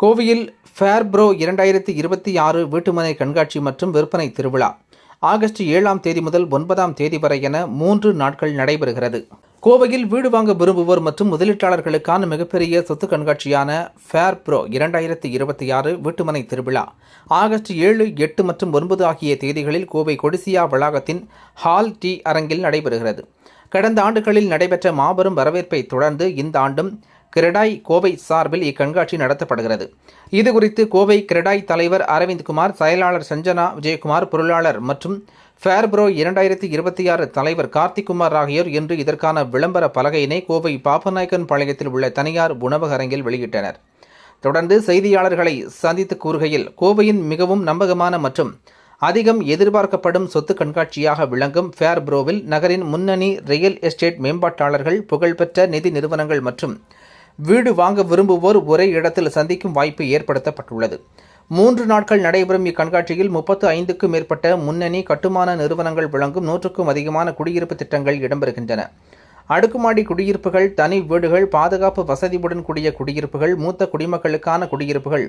கோவையில் ஃபேர்ப்ரோ 2026 வீட்டுமனை கண்காட்சி மற்றும் விற்பனை திருவிழா ஆகஸ்ட் 7ஆம் தேதி முதல் 9ஆம் தேதி வரை என 3 நாட்கள் நடைபெறுகிறது. கோவையில் வீடு வாங்க விரும்புவோர் மற்றும் முதலீட்டாளர்களுக்கான மிகப்பெரிய சொத்து கண்காட்சியான ஃபேர்ப்ரோ 2026 வீட்டுமனை திருவிழா ஆகஸ்ட் 7, 8 மற்றும் 9 ஆகிய தேதிகளில் கோவை கொடிசியா வளாகத்தின் ஹால் டி அரங்கில் நடைபெறுகிறது. கடந்த ஆண்டுகளில் நடைபெற்ற மாபெரும் வரவேற்பை தொடர்ந்து இந்த ஆண்டும் கிரெடாய் கோவை சார்பில் இக்கண்காட்சி நடத்தப்படுகிறது. இதுகுறித்து கோவை கிரெடாய் தலைவர் அரவிந்த்குமார், செயலாளர் சஞ்சனா விஜயகுமார், பொருளாளர் மற்றும் ஃபேர்ப்ரோ 2026 தலைவர் கார்த்திக்குமார் ஆகியோர் இன்று இதற்கான விளம்பர பலகையினை கோவை பாப்பநாயக்கன் பாளையத்தில் உள்ள தனியார் உணவக அரங்கில் வெளியிட்டனர். தொடர்ந்து செய்தியாளர்களை சந்தித்து கூறுகையில், கோவையின் மிகவும் நம்பகமான மற்றும் அதிகம் எதிர்பார்க்கப்படும் சொத்து கண்காட்சியாக விளங்கும் ஃபேர்ப்ரோவில் நகரின் முன்னணி ரியல் எஸ்டேட் மேம்பாட்டாளர்கள், புகழ்பெற்ற நிதி நிறுவனங்கள் மற்றும் வீடு வாங்க விரும்புவோர் ஒரே இடத்தில் சந்திக்கும் வாய்ப்பு ஏற்படுத்தப்பட்டுள்ளது. 3 நாட்கள் நடைபெறும் இக்கண்காட்சியில் 35க்கும் மேற்பட்ட முன்னணி கட்டுமான நிறுவனங்கள் வழங்கும் 100க்கும் அதிகமான குடியிருப்பு திட்டங்கள் இடம்பெறுகின்றன. அடுக்குமாடி குடியிருப்புகள், தனி வீடுகள், பாதுகாப்பு வசதியுடன் கூடிய குடியிருப்புகள், மூத்த குடிமக்களுக்கான குடியிருப்புகள்,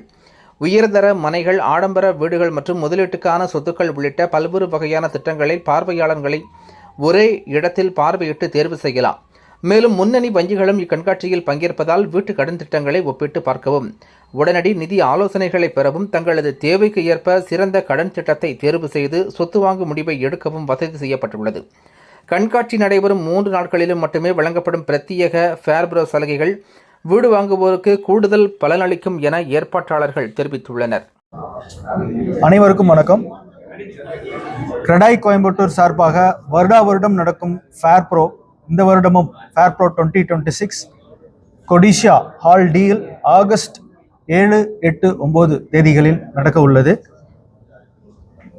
உயர்தர மனைகள், ஆடம்பர வீடுகள் மற்றும் முதலீட்டுக்கான சொத்துக்கள் உள்ளிட்ட பல்வேறு வகையான திட்டங்களை பார்வையாளர்களை ஒரே இடத்தில் பார்வையிட்டு தேர்வு செய்யலாம். மேலும் முன்னணி வங்கிகளும் இக்கண்காட்சியில் பங்கேற்பதால் வீட்டு கடன் திட்டங்களை ஒப்பிட்டு பார்க்கவும், உடனடி நிதி ஆலோசனைகளை பெறவும், தங்களது தேவைக்கு ஏற்ப சிறந்த கடன் திட்டத்தை தேர்வு செய்து சொத்து வாங்கும் முடிவை எடுக்கவும் வசதி செய்யப்பட்டுள்ளது. கண்காட்சி நடைபெறும் 3 நாட்களிலும் மட்டுமே வழங்கப்படும் பிரத்யேக ஃபேர்ப்ரோ சலுகைகள் வீடு வாங்குவோருக்கு கூடுதல் பலனளிக்கும் என ஏற்பாட்டாளர்கள் தெரிவித்துள்ளனர். அனைவருக்கும் வணக்கம். கிரெடாய் கோயம்புத்தூர் சார்பாக வருடம் நடக்கும் ஃபேர்ப்ரோ, இந்த வருடமும் ஃபேர்ப்ரோ 2026 கொடிசியா ஹால் டியில் ஆகஸ்ட் 7, 8, 9 தேதிகளில் நடக்க உள்ளது.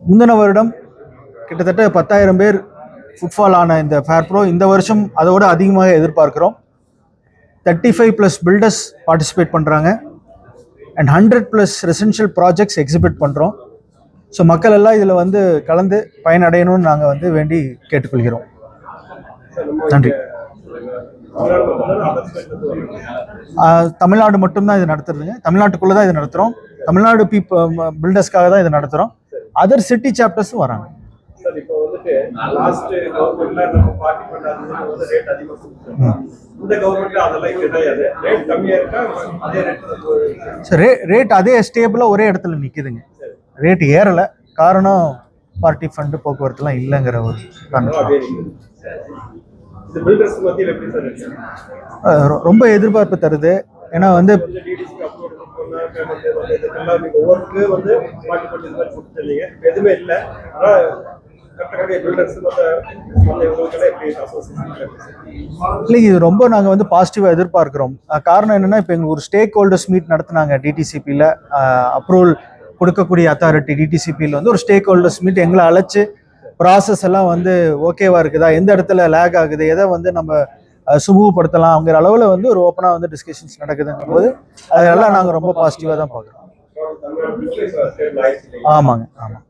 முந்தின வருடம் கிட்டத்தட்ட 10,000 பேர் ஃபுட்ஃபால் ஆன இந்த ஃபேர்ப்ரோ இந்த வருஷம் அதோட அதிகமாக எதிர்பார்க்கிறோம். 35+ பில்டர்ஸ் பார்ட்டிசிபேட் பண்ணுறாங்க அண்ட் 100+ ரெசிடென்ஷியல் ப்ராஜெக்ட்ஸ் எக்ஸிபிட் பண்ணுறோம். ஸோ மக்கள் எல்லாம் இதில் வந்து கலந்து பயனடையணும்னு நாங்கள் வேண்டி கேட்டுக்கொள்கிறோம். நன்றி. தமிழ்நாடு மட்டும்தான் இது நடத்துறதுங்க. தமிழ்நாட்டுக்குள்ளே தான் இது நடத்துகிறோம். தமிழ்நாடு பில்டர்ஸ்க்காக தான் இது நடத்துகிறோம். அதர் சிட்டி சாப்டர்ஸும் வராங்க. ரேட் அதே ஸ்டேபிளாக ஒரே இடத்துல நிற்குதுங்க. ரேட் ஏறலை. காரணம் பார்ட்டி ஃபண்டு போக்குவரத்துலாம் இல்லைங்கிற ஒரு காரணம். ரொம்ப எதிர்பார்ப்பு தருது. ஏன்னா வந்து இல்லை, இது ரொம்ப நாங்கள் வந்து பாசிட்டிவாக எதிர்பார்க்கிறோம். காரணம் என்னன்னா, இப்போ எங்களுக்கு ஒரு ஸ்டேக் ஹோல்டர்ஸ் மீட் நடத்தினாங்க டிடிசிபியில். அப்ரூவல் கொடுக்கக்கூடிய அத்தாரிட்டி டிடிசிபியில் வந்து ஒரு ஸ்டேக் ஹோல்டர்ஸ் மீட் எங்களை அழைச்சி ப்ராசஸ் எல்லாம் வந்து ஓகேவா இருக்குதா, எந்த இடத்துல லேக் ஆகுது, எதை வந்து நம்ம சுமூகப்படுத்தலாம் அப்படிங்கிற அளவில் வந்து ஒரு ஓப்பனாக வந்து டிஸ்கஷன்ஸ் நடக்குதுங்கும் போது அதெல்லாம் நாங்கள் ரொம்ப பாசிட்டிவாக தான் பார்க்குறோம். ஆமாங்க, ஆமாம்.